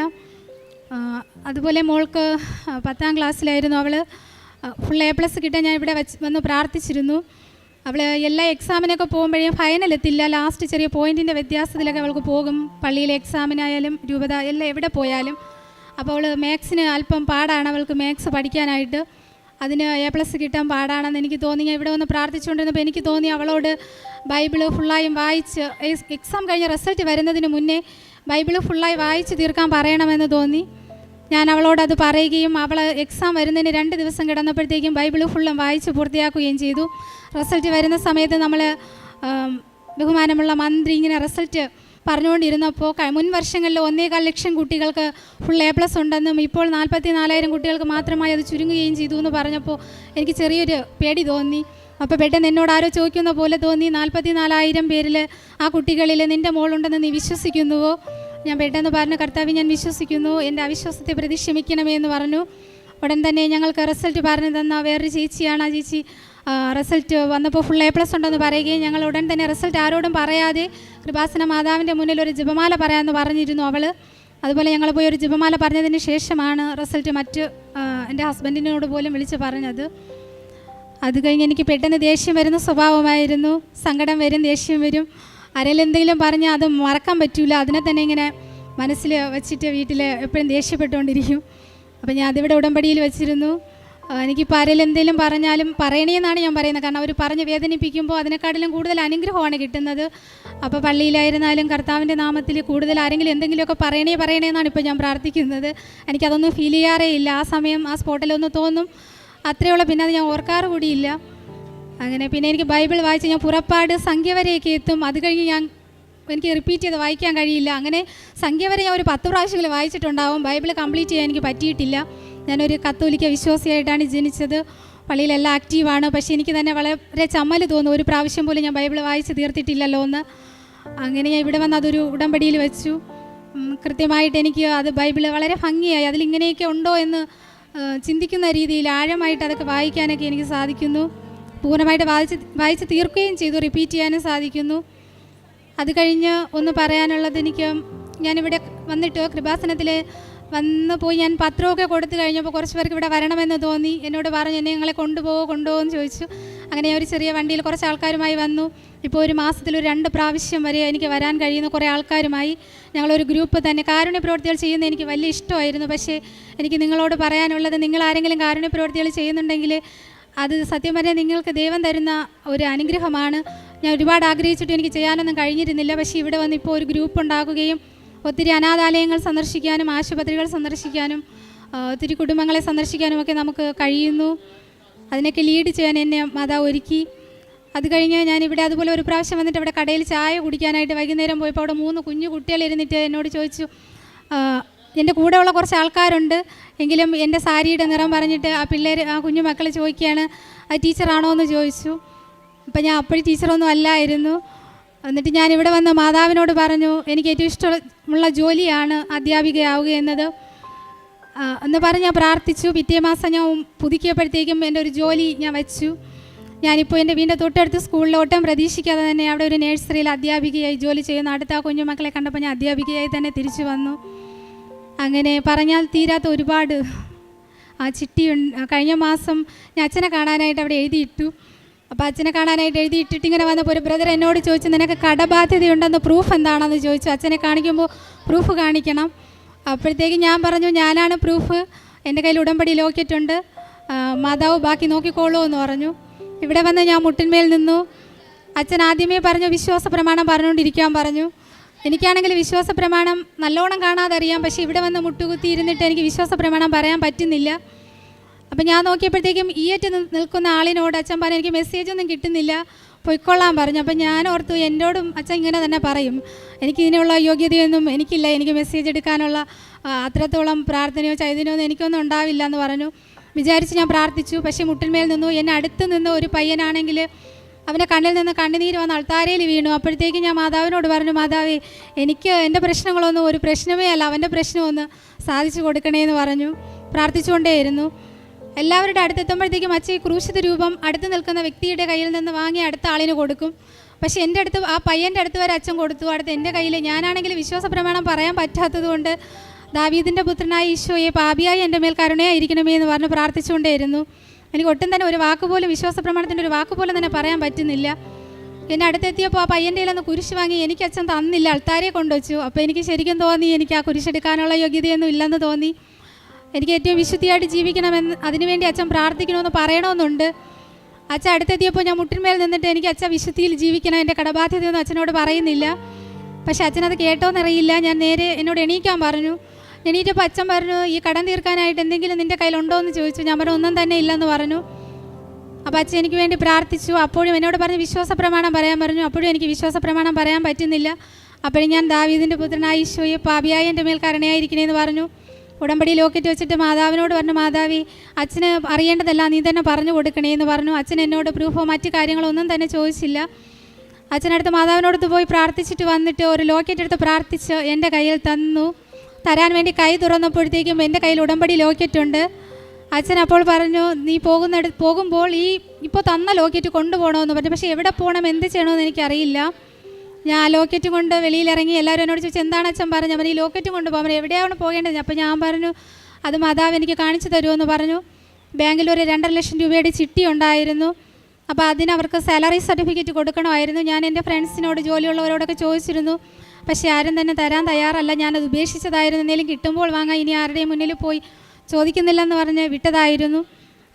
അതുപോലെ മോൾക്ക് 10ാം ക്ലാസ്സിലായിരുന്നു. അവൾ ഫുൾ A+ കിട്ടാൻ ഞാൻ ഇവിടെ വന്ന് പ്രാർത്ഥിച്ചിരുന്നു. അവൾ എല്ലാ എക്സാമിനൊക്കെ പോകുമ്പോഴേ ഫൈനൽ എത്തില്ല. ലാസ്റ്റ് ചെറിയ പോയിൻറ്റിൻ്റെ വ്യത്യാസത്തിലൊക്കെ അവൾക്ക് പോകും. പള്ളിയിലെ എക്സാമിനായാലും രൂപത എല്ലാം എവിടെ പോയാലും. അപ്പോൾ അവൾ മാത്സിന് അല്പം പാടാണ്. അവൾക്ക് മാത്സ് പഠിക്കാനായിട്ട് അതിന് A+ കിട്ടാൻ പാടാണെന്ന് എനിക്ക് തോന്നി. ഞാൻ ഇവിടെ വന്ന് പ്രാർത്ഥിച്ചുകൊണ്ടിരുന്നപ്പോൾ എനിക്ക് തോന്നി അവളോട് ബൈബിള് ഫുള്ളായും വായിച്ച് എക്സാം കഴിഞ്ഞ റിസൾട്ട് വരുന്നതിന് മുന്നേ ബൈബിള് ഫുള്ളായി വായിച്ച് തീർക്കാൻ പറയണമെന്ന് തോന്നി. ഞാൻ അവളോടത് പറയുകയും അവൾ എക്സാം വരുന്നതിന് 2 ദിവസം കിടന്നപ്പോഴത്തേക്കും ബൈബിള് ഫുള്ളും വായിച്ച് പൂർത്തിയാക്കുകയും ചെയ്തു. റിസൾട്ട് വരുന്ന സമയത്ത് നമ്മൾ ബഹുമാനമുള്ള മന്ത്രി ഇങ്ങനെ റിസൾട്ട് പറഞ്ഞുകൊണ്ടിരുന്നപ്പോൾ മുൻ വർഷങ്ങളിൽ 1.25 ലക്ഷം കുട്ടികൾക്ക് ഫുൾ A+ ഉണ്ടെന്നും ഇപ്പോൾ 44,000 കുട്ടികൾക്ക് മാത്രമായി അത് ചുരുങ്ങുകയും ചെയ്തു എന്ന് പറഞ്ഞപ്പോൾ എനിക്ക് ചെറിയൊരു പേടി തോന്നി. അപ്പോൾ പെട്ടെന്ന് എന്നോട് ആരോ ചോദിക്കുന്ന പോലെ തോന്നി, 44,000 പേരിൽ ആ കുട്ടികളിൽ നിൻ്റെ മോളുണ്ടെന്ന് നീ വിശ്വസിക്കുന്നുവോ? ഞാൻ പെട്ടെന്ന് പറഞ്ഞു, കർത്താവേ ഞാൻ വിശ്വസിക്കുന്നു, എൻ്റെ അവിശ്വാസത്തെ പ്രതി ക്ഷമിക്കണമേ എന്ന് പറഞ്ഞു. ഉടൻ തന്നെ ഞങ്ങൾക്ക് റിസൾട്ട് പറഞ്ഞു തന്ന വേറൊരു ചേച്ചിയാണ്. ആ ചേച്ചി റിസൾട്ട് വന്നപ്പോൾ ഫുൾ A+ ഉണ്ടെന്ന് പറയുകയും ഞങ്ങൾ ഉടൻ തന്നെ റിസൾട്ട് ആരോടും പറയാതെ കൃപാസന മാതാവിൻ്റെ മുന്നിൽ ഒരു ജപമാല പറയാമെന്ന് പറഞ്ഞിരുന്നു അവൾ. അതുപോലെ ഞങ്ങൾ പോയി ഒരു ജപമാല പറഞ്ഞതിന് ശേഷമാണ് റിസൾട്ട് എൻ്റെ ഹസ്ബൻഡിനോട് പോലും വിളിച്ച് പറഞ്ഞത്. അത് കഴിഞ്ഞ് എനിക്ക് പെട്ടെന്ന് ദേഷ്യം വരുന്ന സ്വഭാവമായിരുന്നു. സങ്കടം വരും, ദേഷ്യം വരും. ആരെങ്കിലും പറഞ്ഞാൽ അത് മറക്കാൻ പറ്റില്ല. അതിനെ തന്നെ ഇങ്ങനെ മനസ്സിൽ വെച്ചിട്ട് വീട്ടിൽ എപ്പോഴും ദേഷ്യപ്പെട്ടുകൊണ്ടിരിക്കും. അപ്പം ഞാൻ അതിവിടെ ഉടമ്പടിയിൽ വെച്ചിരുന്നു. എനിക്കിപ്പോൾ ആരെങ്കിലും പറഞ്ഞാലും പറയണേന്നാണ് ഞാൻ പറയുന്നത്. കാരണം അവർ പറഞ്ഞ് വേദനിപ്പിക്കുമ്പോൾ അതിനെക്കാട്ടിലും കൂടുതൽ അനുഗ്രഹമാണ് കിട്ടുന്നത്. അപ്പോൾ പള്ളിയിലായിരുന്നാലും കർത്താവിൻ്റെ നാമത്തിൽ കൂടുതൽ ആരെങ്കിലും എന്തെങ്കിലുമൊക്കെ പറയണേന്നാണ് ഇപ്പോൾ ഞാൻ പ്രാർത്ഥിക്കുന്നത്. എനിക്കതൊന്നും ഫീൽ ചെയ്യാറേ ഇല്ല. ആ സമയം ആ സ്പോട്ടിലൊന്ന് തോന്നും, അത്രയുള്ള. പിന്നെ അത് ഞാൻ ഓർക്കാറ് കൂടിയില്ല. അങ്ങനെ പിന്നെ എനിക്ക് ബൈബിൾ വായിച്ച് ഞാൻ പുറപ്പാട് സംഖ്യ വരെയൊക്കെ എത്തും. അത് കഴിഞ്ഞ് എനിക്ക് റിപ്പീറ്റ് ചെയ്ത് വായിക്കാൻ കഴിയില്ല. അങ്ങനെ സംഖ്യ വരെ ഞാൻ ഒരു 10 പ്രാവശ്യങ്ങൾ വായിച്ചിട്ടുണ്ടാവും. ബൈബിൾ കംപ്ലീറ്റ് ചെയ്യാൻ എനിക്ക് പറ്റിയിട്ടില്ല. ഞാനൊരു കത്തോലിക്ക വിശ്വാസിയായിട്ടാണ് ജനിച്ചത്. പള്ളിയിലെല്ലാം ആക്റ്റീവാണ്. പക്ഷേ എനിക്ക് തന്നെ വളരെ ചമ്മൽ തോന്നും, ഒരു പ്രാവശ്യം പോലും ഞാൻ ബൈബിൾ വായിച്ച് തീർത്തിട്ടില്ലല്ലോ എന്ന്. അങ്ങനെ ഞാൻ ഇവിടെ വന്ന് അതൊരു ഉടമ്പടിയിൽ വെച്ചു. കൃത്യമായിട്ട് എനിക്ക് അത് ബൈബിൾ വളരെ ഭംഗിയായി അതിലിങ്ങനെയൊക്കെ ഉണ്ടോ എന്ന് ചിന്തിക്കുന്ന രീതിയിൽ ആഴമായിട്ട് അതൊക്കെ വായിക്കാനൊക്കെ എനിക്ക് സാധിക്കുന്നു. പൂർണ്ണമായിട്ട് വായിച്ച് തീർക്കുകയും ചെയ്തു. റിപ്പീറ്റ് ചെയ്യാനും സാധിക്കുന്നു. അത് കഴിഞ്ഞ് ഒന്ന് പറയാനുള്ളത്, ഞാനിവിടെ വന്നിട്ട് കൃപാസനത്തിൽ വന്ന് പോയി ഞാൻ പത്രമൊക്കെ കൊടുത്തു കഴിഞ്ഞപ്പോൾ കുറച്ച് പേർക്ക് ഇവിടെ വരണമെന്ന് തോന്നി. എന്നോട് പറഞ്ഞു, എന്നെ ഞങ്ങളെ കൊണ്ടുപോകുമോ എന്ന് ചോദിച്ചു. അങ്ങനെ ഒരു ചെറിയ വണ്ടിയിൽ കുറച്ച് ആൾക്കാരുമായി വന്നു. ഇപ്പോൾ ഒരു മാസത്തിൽ ഒരു 2 പ്രാവശ്യം വരെ എനിക്ക് വരാൻ കഴിയുന്ന കുറേ ആൾക്കാരുമായി ഞങ്ങളൊരു ഗ്രൂപ്പ് തന്നെ. കാരുണ്യ പ്രവൃത്തികൾ ചെയ്യുന്നത് എനിക്ക് വലിയ ഇഷ്ടമായിരുന്നു. പക്ഷേ എനിക്ക് നിങ്ങളോട് പറയാനുള്ളത്, നിങ്ങൾ ആരെങ്കിലും കാരുണ്യ പ്രവൃത്തികൾ ചെയ്യുന്നുണ്ടെങ്കിൽ അത് സത്യം പറഞ്ഞാൽ നിങ്ങൾക്ക് ദൈവം തരുന്ന ഒരു അനുഗ്രഹമാണ്. ഞാൻ ഒരുപാട് ആഗ്രഹിച്ചിട്ട് എനിക്ക് ചെയ്യാനൊന്നും കഴിഞ്ഞിരുന്നില്ല. പക്ഷേ ഇവിടെ വന്ന് ഇപ്പോൾ ഒരു ഗ്രൂപ്പ് ഉണ്ടാക്കുകയും ഒത്തിരി അനാഥാലയങ്ങൾ സന്ദർശിക്കാനും ആശുപത്രികൾ സന്ദർശിക്കാനും ഒത്തിരി കുടുംബങ്ങളെ സന്ദർശിക്കാനും ഒക്കെ നമുക്ക് കഴിയുന്നു. അതിനൊക്കെ ലീഡ് ചെയ്യാൻ എന്നെ മാതാവ് ഒരുക്കി. അത് കഴിഞ്ഞ് ഞാനിവിടെ അതുപോലെ ഒരു പ്രാവശ്യം വന്നിട്ട് ഇവിടെ കടയിൽ ചായ കുടിക്കാനായിട്ട് വൈകുന്നേരം പോയപ്പോൾ അവിടെ 3 കുഞ്ഞു കുട്ടികളിരുന്നിട്ട് എന്നോട് ചോദിച്ചു, എൻ്റെ കൂടെയുള്ള കുറച്ച് ആൾക്കാരുണ്ട് എങ്കിലും എൻ്റെ സാരിയുടെ നിറം പറഞ്ഞിട്ട് ആ കുഞ്ഞു മക്കൾ ചോദിക്കുകയാണ്, അത് ടീച്ചറാണോ എന്ന് ചോദിച്ചു. അപ്പം ഞാൻ അപ്പോഴും ടീച്ചറൊന്നും അല്ലായിരുന്നു. എന്നിട്ട് ഞാനിവിടെ വന്ന് മാതാവിനോട് പറഞ്ഞു, എനിക്ക് ഏറ്റവും ഇഷ്ടമുള്ള ജോലിയാണ് അധ്യാപികയാവുക എന്ന് പറഞ്ഞ് ഞാൻ പ്രാർത്ഥിച്ചു. പിറ്റേ മാസം ഞാൻ പുതുക്കിയപ്പോഴത്തേക്കും എൻ്റെ ഒരു ജോലി ഞാൻ വെച്ചു. ഞാനിപ്പോൾ എൻ്റെ വീടിൻ്റെ തൊട്ടടുത്ത് സ്കൂളിൽ ഒട്ടും പ്രതീക്ഷിക്കാതെ തന്നെ അവിടെ ഒരു നഴ്സറിയിൽ അധ്യാപികയായി ജോലി ചെയ്യുന്നു. അടുത്ത ആ കുഞ്ഞുമക്കളെ കണ്ടപ്പോൾ ഞാൻ അധ്യാപികയായി തന്നെ തിരിച്ചു വന്നു. അങ്ങനെ പറഞ്ഞാൽ തീരാത്ത ഒരുപാട് ആ ചിട്ടിയുണ്ട്. കഴിഞ്ഞ മാസം ഞാൻ അച്ഛനെ കാണാനായിട്ട് അവിടെ എഴുതിയിട്ടു. അപ്പോൾ അച്ഛനെ കാണാനായിട്ട് എഴുതിയിട്ടിട്ട് ഇങ്ങനെ വന്നപ്പോൾ ഒരു ബ്രദർ എന്നോട് ചോദിച്ചു, നിനക്ക് കടബാധ്യതയുണ്ടെന്ന് പ്രൂഫ് എന്താണെന്ന് ചോദിച്ചു. അച്ഛനെ കാണിക്കുമ്പോൾ പ്രൂഫ് കാണിക്കണം. അപ്പോഴത്തേക്കും ഞാൻ പറഞ്ഞു, ഞാനാണ് പ്രൂഫ്, എൻ്റെ കയ്യിൽ ഉടമ്പടി ലോക്കറ്റുണ്ട്, മാതാവ് ബാക്കി നോക്കിക്കോളൂ എന്ന് പറഞ്ഞു. ഇവിടെ വന്ന് ഞാൻ മുട്ടിന്മേൽ നിന്നു. അച്ഛൻ ആദ്യമേ പറഞ്ഞു വിശ്വാസ പ്രമാണം പറഞ്ഞുകൊണ്ടിരിക്കാൻ പറഞ്ഞു. എനിക്കാണെങ്കിൽ വിശ്വാസ പ്രമാണം നല്ലോണം കാണാതെ അറിയാം. പക്ഷേ ഇവിടെ വന്ന് മുട്ടുകുത്തി ഇരുന്നിട്ട് എനിക്ക് വിശ്വാസ പ്രമാണം പറയാൻ പറ്റുന്നില്ല. അപ്പം ഞാൻ നോക്കിയപ്പോഴത്തേക്കും ഈയറ്റ് നിൽക്കുന്ന ആളിനോട് അച്ഛൻ പറഞ്ഞു, എനിക്ക് മെസ്സേജൊന്നും കിട്ടുന്നില്ല, പൊയ്ക്കൊള്ളാൻ പറഞ്ഞു. അപ്പം ഞാൻ ഓർത്തു, എന്നോടും അച്ഛൻ ഇങ്ങനെ തന്നെ പറയും, എനിക്കിതിനുള്ള യോഗ്യതയൊന്നും എനിക്കില്ല, എനിക്ക് മെസ്സേജ് എടുക്കാനുള്ള അത്രത്തോളം പ്രാർത്ഥനയോ ചൈതന്യമോ ഒന്നും എനിക്കൊന്നും ഉണ്ടാവില്ല എന്ന് പറഞ്ഞു. വിചാരിച്ച് ഞാൻ പ്രാർത്ഥിച്ചു. പക്ഷേ മുട്ടിന്മേൽ നിന്നു. എന്നെ അടുത്ത് നിന്ന് ഒരു പയ്യനാണെങ്കിൽ അവൻ്റെ കണ്ണിൽ നിന്ന് കണ്ണുനീര് വന്ന് അൾത്താരയിൽ വീണു. അപ്പോഴത്തേക്ക് ഞാൻ മാതാവിനോട് പറഞ്ഞു, മാതാവേ, എനിക്ക് എൻ്റെ പ്രശ്നങ്ങളൊന്നും ഒരു പ്രശ്നമേ അല്ല, അവൻ്റെ പ്രശ്നമൊന്ന് സാധിച്ചു കൊടുക്കണേ എന്ന് പറഞ്ഞു. പ്രാർത്ഥിച്ചുകൊണ്ടേയിരുന്നു. എല്ലാവരുടെ അടുത്തെത്തുമ്പോഴത്തേക്കും അച്ഛൻ ഈ ക്രൂശിത രൂപം അടുത്ത് നിൽക്കുന്ന വ്യക്തിയുടെ കയ്യിൽ നിന്ന് വാങ്ങി അടുത്ത ആളിന് കൊടുക്കും. പക്ഷേ എൻ്റെ അടുത്ത്, ആ പയ്യൻ്റെ അടുത്ത് വരെ അച്ഛൻ കൊടുത്തു. അടുത്ത് എൻ്റെ കയ്യിൽ ഞാനാണെങ്കിൽ വിശ്വാസ പ്രമാണം പറയാൻ പറ്റാത്തത് കൊണ്ട് ദാവീദിൻ്റെ പുത്രനായ ഈശോയെ, പാപിയായി എൻ്റെ മേൽ കരുണയായിരിക്കണമേ എന്ന് പറഞ്ഞ് പ്രാർത്ഥിച്ചുകൊണ്ടേയിരുന്നു. എനിക്ക് ഒട്ടും തന്നെ ഒരു വാക്ക് പോലും, വിശ്വാസ പ്രമാണത്തിൻ്റെ ഒരു വാക്ക് പോലും തന്നെ പറയാൻ പറ്റുന്നില്ല. എന്നെ അടുത്തെത്തിയപ്പോൾ ആ പയ്യൻ്റെ കയ്യിൽ നിന്ന് കുരിശ് വാങ്ങി എനിക്ക് അച്ഛൻ തന്നില്ല, അൾത്താരെ കൊണ്ടുവച്ചു. അപ്പോൾ എനിക്ക് ശരിക്കും തോന്നി എനിക്ക് ആ കുരിശെടുക്കാനുള്ള യോഗ്യതയൊന്നും ഇല്ലെന്ന് തോന്നി. എനിക്ക് ഏറ്റവും വിശുദ്ധിയായിട്ട് ജീവിക്കണമെന്ന്, അതിനുവേണ്ടി അച്ഛൻ പ്രാർത്ഥിക്കണമെന്ന് പറയണമെന്നുണ്ട്. അച്ഛൻ അടുത്തെത്തിയപ്പോൾ ഞാൻ മുട്ടിന്മേൽ നിന്നിട്ട് എനിക്ക് അച്ഛൻ വിശുദ്ധിയിൽ ജീവിക്കണം, എൻ്റെ കടബാധ്യതയൊന്നും അച്ഛനോട് പറയുന്നില്ല. പക്ഷേ അച്ഛനത് കേട്ടോന്നറിയില്ല. ഞാൻ നേരെ എന്നോട് എണീക്കാൻ പറഞ്ഞു. എണീറ്റപ്പോൾ അച്ഛൻ പറഞ്ഞു, ഈ കടം തീർക്കാനായിട്ട് എന്തെങ്കിലും നിൻ്റെ കയ്യിലുണ്ടോ എന്ന് ചോദിച്ചു. ഞാൻ പറഞ്ഞു, ഒന്നും തന്നെ ഇല്ലെന്ന് പറഞ്ഞു. അപ്പോൾ അച്ഛൻ എനിക്ക് വേണ്ടി പ്രാർത്ഥിച്ചു. അപ്പോഴും എന്നോട് പറഞ്ഞ് വിശ്വാസ പ്രമാണം പറയാൻ പറഞ്ഞു. അപ്പോഴും എനിക്ക് വിശ്വാസ പ്രമാണം പറയാൻ പറ്റുന്നില്ല. അപ്പോഴും ഞാൻ ദാവീദിൻ്റെ പുത്രനായ ഈശോയെ, പാപിയായി എൻ്റെ മേൽ കരുണയായിരിക്കണേന്ന് പറഞ്ഞു. ഉടമ്പടി ലോക്കറ്റ് വെച്ചിട്ട് മാതാവിനോട് പറഞ്ഞു, മാതാവി, അച്ഛന് അറിയേണ്ടതല്ല, നീ തന്നെ പറഞ്ഞു കൊടുക്കണേ എന്ന് പറഞ്ഞു. അച്ഛൻ എന്നോട് പ്രൂഫോ മറ്റു കാര്യങ്ങളൊന്നും തന്നെ ചോദിച്ചില്ല. അച്ഛനടുത്ത് മാതാവിനോടത്ത് പോയി പ്രാർത്ഥിച്ചിട്ട് വന്നിട്ട് ഒരു ലോക്കറ്റ് എടുത്ത് പ്രാർത്ഥിച്ച് എൻ്റെ കയ്യിൽ തന്നു. തരാൻ വേണ്ടി കൈ തുറന്നപ്പോഴത്തേക്കും എൻ്റെ കയ്യിൽ ഉടമ്പടി ലോക്കറ്റുണ്ട്. അച്ഛൻ അപ്പോൾ പറഞ്ഞു, നീ പോകുമ്പോൾ ഇപ്പോൾ തന്ന ലോക്കറ്റ് കൊണ്ടുപോകണമെന്ന് പറഞ്ഞു. പക്ഷേ എവിടെ പോകണം, എന്ത് ചെയ്യണമെന്ന് എനിക്കറിയില്ല. ഞാൻ ആ ലോക്കറ്റ് കൊണ്ട് വെളിയിലിറങ്ങി. എല്ലാവരും എന്നോട് ചോദിച്ചു, എന്താണ് അച്ഛൻ പറഞ്ഞു? അവൻ ഈ ലോക്കറ്റ് കൊണ്ടുപോകാൻ എവിടെയാണ് പോകേണ്ടത്? അപ്പോൾ ഞാൻ പറഞ്ഞു, അത് മാതാവ് എനിക്ക് കാണിച്ചു തരുമെന്ന് പറഞ്ഞു. ബാങ്കിൽ ഒരു 2.5 ലക്ഷം രൂപയുടെ ചിട്ടി ഉണ്ടായിരുന്നു. അപ്പോൾ അതിനവർക്ക് സാലറി സർട്ടിഫിക്കറ്റ് കൊടുക്കണമായിരുന്നു. ഞാൻ എൻ്റെ ഫ്രണ്ട്സിനോട്, ജോലിയുള്ളവരോടൊക്കെ ചോദിച്ചിരുന്നു. പക്ഷേ ആരും തന്നെ തരാൻ തയ്യാറല്ല. ഞാനത് ഉപേക്ഷിച്ചതായിരുന്നു. എന്തെങ്കിലും കിട്ടുമ്പോൾ വാങ്ങാൻ, ഇനി ആരുടെയും മുന്നിൽ പോയി ചോദിക്കുന്നില്ലെന്ന് പറഞ്ഞ് വിട്ടതായിരുന്നു.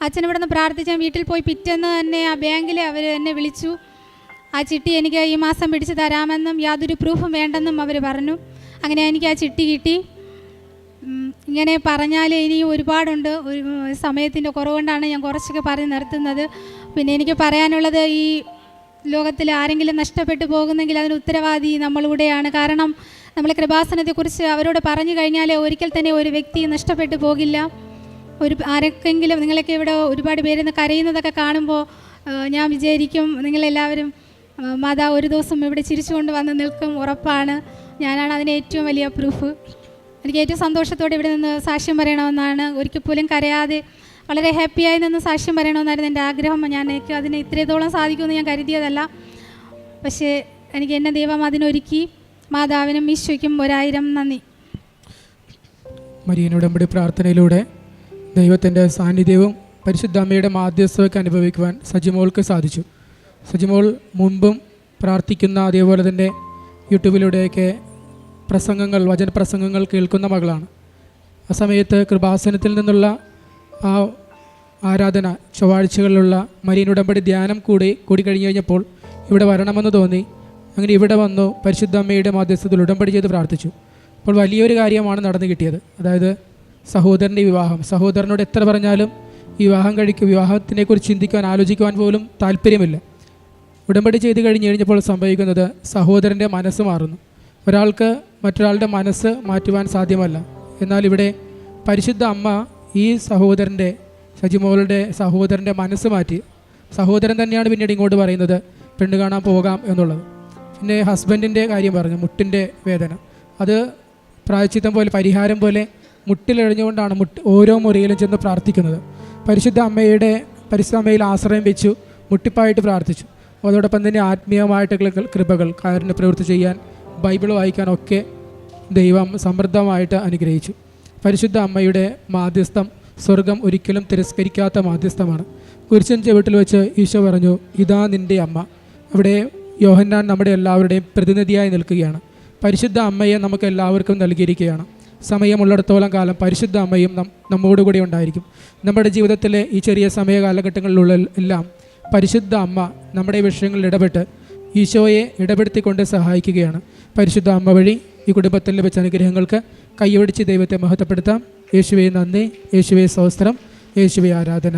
അച്ഛൻ ഇവിടെ നിന്ന് പ്രാർത്ഥിച്ചാൽ വീട്ടിൽ പോയി പിറ്റേന്ന് തന്നെ ആ ബാങ്കിൽ അവർ എന്നെ വിളിച്ചു. ആ ചിട്ടി എനിക്ക് ഈ മാസം പിടിച്ച് തരാമെന്നും യാതൊരു പ്രൂഫും വേണ്ടെന്നും അവർ പറഞ്ഞു. അങ്ങനെ എനിക്ക് ആ ചിട്ടി കിട്ടി. ഇങ്ങനെ പറഞ്ഞാൽ ഇനി ഒരുപാടുണ്ട്. ഒരു സമയത്തിൻ്റെ കുറവുകൊണ്ടാണ് ഞാൻ കുറച്ചൊക്കെ പറഞ്ഞ് നിർത്തുന്നത്. പിന്നെ എനിക്ക് പറയാനുള്ളത്, ഈ ലോകത്തിൽ ആരെങ്കിലും നഷ്ടപ്പെട്ടു പോകുന്നെങ്കിൽ അതിന് ഉത്തരവാദി നമ്മളിവിടെയാണ്. കാരണം നമ്മൾ കൃപാസനത്തെക്കുറിച്ച് അവരോട് പറഞ്ഞു കഴിഞ്ഞാൽ ഒരിക്കൽ തന്നെ ഒരു വ്യക്തി നഷ്ടപ്പെട്ടു പോകില്ല. ആരൊക്കെങ്കിലും, നിങ്ങളൊക്കെ ഇവിടെ ഒരുപാട് പേരിന്ന് കരയുന്നതൊക്കെ കാണുമ്പോൾ ഞാൻ വിചാരിക്കും, നിങ്ങളെല്ലാവരും മാതാവ് ഒരു ദിവസം ഇവിടെ ചിരിച്ചുകൊണ്ട് വന്ന് നിൽക്കും, ഉറപ്പാണ്. ഞാനാണ് അതിന് ഏറ്റവും വലിയ പ്രൂഫ്. എനിക്ക് ഏറ്റവും സന്തോഷത്തോടെ ഇവിടെ നിന്ന് സാക്ഷ്യം പറയണമെന്നാണ്. ഒരിക്കൽ പോലും കരയാതെ വളരെ ഹാപ്പിയായി നിന്ന് സാക്ഷ്യം പറയണമെന്നായിരുന്നു എൻ്റെ ആഗ്രഹം. എനിക്ക് അതിന് ഇത്രത്തോളം സാധിക്കുമെന്ന് ഞാൻ കരുതിയതല്ല. പക്ഷേ എനിക്ക് എന്നെ ദൈവം അതിനൊരുക്കി. മാതാവിനും ഈശോയ്ക്കും 1000 നന്ദി. മരിയൻ ഉടമ്പടി പ്രാർത്ഥനയിലൂടെ ദൈവത്തിൻ്റെ സാന്നിധ്യവും പരിശുദ്ധ അമ്മയുടെ മാധ്യസ്ഥമൊക്കെ അനുഭവിക്കുവാൻ സജിമോൾക്ക് സാധിച്ചു. സജിമോൾ മുമ്പും പ്രാർത്ഥിക്കുന്ന, അതേപോലെ തന്നെ യൂട്യൂബിലൂടെയൊക്കെ പ്രസംഗങ്ങൾ, വചനപ്രസംഗങ്ങൾ കേൾക്കുന്ന മകളാണ്. ആ സമയത്ത് കൃപാസനത്തിൽ നിന്നുള്ള ആ ആരാധന, ചൊവ്വാഴ്ചകളിലുള്ള മരിയൻ ഉടമ്പടി ധ്യാനം കൂടി കഴിഞ്ഞ് കഴിഞ്ഞപ്പോൾ ഇവിടെ വരണമെന്ന് തോന്നി. അങ്ങനെ ഇവിടെ വന്നു പരിശുദ്ധ അമ്മയുടെ മാധ്യസ്ഥത്തിൽ ഉടമ്പടി ചെയ്ത് പ്രാർത്ഥിച്ചു. അപ്പോൾ വലിയൊരു കാര്യമാണ് നടന്നു കിട്ടിയത്. അതായത് സഹോദരൻ്റെ വിവാഹം. സഹോദരനോട് എത്ര പറഞ്ഞാലും വിവാഹത്തിനെക്കുറിച്ച് ചിന്തിക്കുവാൻ, ആലോചിക്കുവാൻ പോലും താല്പര്യമില്ല. ഉടമ്പടി ചെയ്ത് കഴിഞ്ഞപ്പോൾ സംഭവിക്കുന്നത്, സഹോദരൻ്റെ മനസ്സ് മാറുന്നു. ഒരാൾക്ക് മറ്റൊരാളുടെ മനസ്സ് മാറ്റുവാൻ സാധ്യമല്ല. എന്നാൽ ഇവിടെ പരിശുദ്ധ അമ്മ ഈ സജിമോളുടെ സഹോദരൻ്റെ മനസ്സ് മാറ്റി. സഹോദരൻ തന്നെയാണ് പിന്നീട് ഇങ്ങോട്ട് പറയുന്നത് പെണ്ണ് കാണാൻ പോകാം എന്നുള്ളത്. പിന്നെ ഹസ്ബൻഡിൻ്റെ കാര്യം പറഞ്ഞു, മുട്ടിൻ്റെ വേദന. അത് പ്രായശ്ചിത്തം പോലെ, പരിഹാരം പോലെ മുട്ടിലെഴിഞ്ഞുകൊണ്ടാണ് ഓരോ മുറിയിലും ചെന്ന് പ്രാർത്ഥിക്കുന്നത്. പരിശുദ്ധ അമ്മയിൽ ആശ്രയം വെച്ചു മുട്ടിപ്പായിട്ട് പ്രാർത്ഥിച്ചു. അതോടൊപ്പം തന്നെ ആത്മീയമായിട്ടുള്ള കൃപകൾ, കാരുണ്യ പ്രവൃത്തി ചെയ്യാൻ, ബൈബിൾ വായിക്കാനൊക്കെ ദൈവം സമൃദ്ധമായിട്ട് അനുഗ്രഹിച്ചു. പരിശുദ്ധ അമ്മയുടെ മാധ്യസ്ഥം സ്വർഗം ഒരിക്കലും തിരസ്കരിക്കാത്ത മാധ്യസ്ഥമാണ്. കുരിശൻ ചവിട്ടിൽ വെച്ച് ഈശോ പറഞ്ഞു, ഇതാ നിൻ്റെ അമ്മ. അവിടെ യോഹന്നാൻ നമ്മുടെ എല്ലാവരുടെയും പ്രതിനിധിയായി നിൽക്കുകയാണ്. പരിശുദ്ധ അമ്മയെ നമുക്ക് എല്ലാവർക്കും നൽകിയിരിക്കുകയാണ്. സമയമുള്ളിടത്തോളം കാലം പരിശുദ്ധ അമ്മയും നമ്മോടുകൂടി ഉണ്ടായിരിക്കും. നമ്മുടെ ജീവിതത്തിലെ ഈ ചെറിയ സമയ കാലഘട്ടങ്ങളിലുള്ള എല്ലാം പരിശുദ്ധ അമ്മ നമ്മുടെ വിഷയങ്ങളിൽ ഇടപെട്ട് ഈശോയെ ഇടപെടുത്തിക്കൊണ്ട് സഹായിക്കുകയാണ്. പരിശുദ്ധ അമ്മ വഴി ഈ കുടുംബത്തിൽ ലഭിച്ച അനുഗ്രഹങ്ങൾക്ക് കൈയൊടിച്ച് ദൈവത്തെ മഹത്വപ്പെടുത്താം. യേശുവേ നന്ദി, യേശുവേ സ്തോത്രം, യേശുവേ ആരാധന.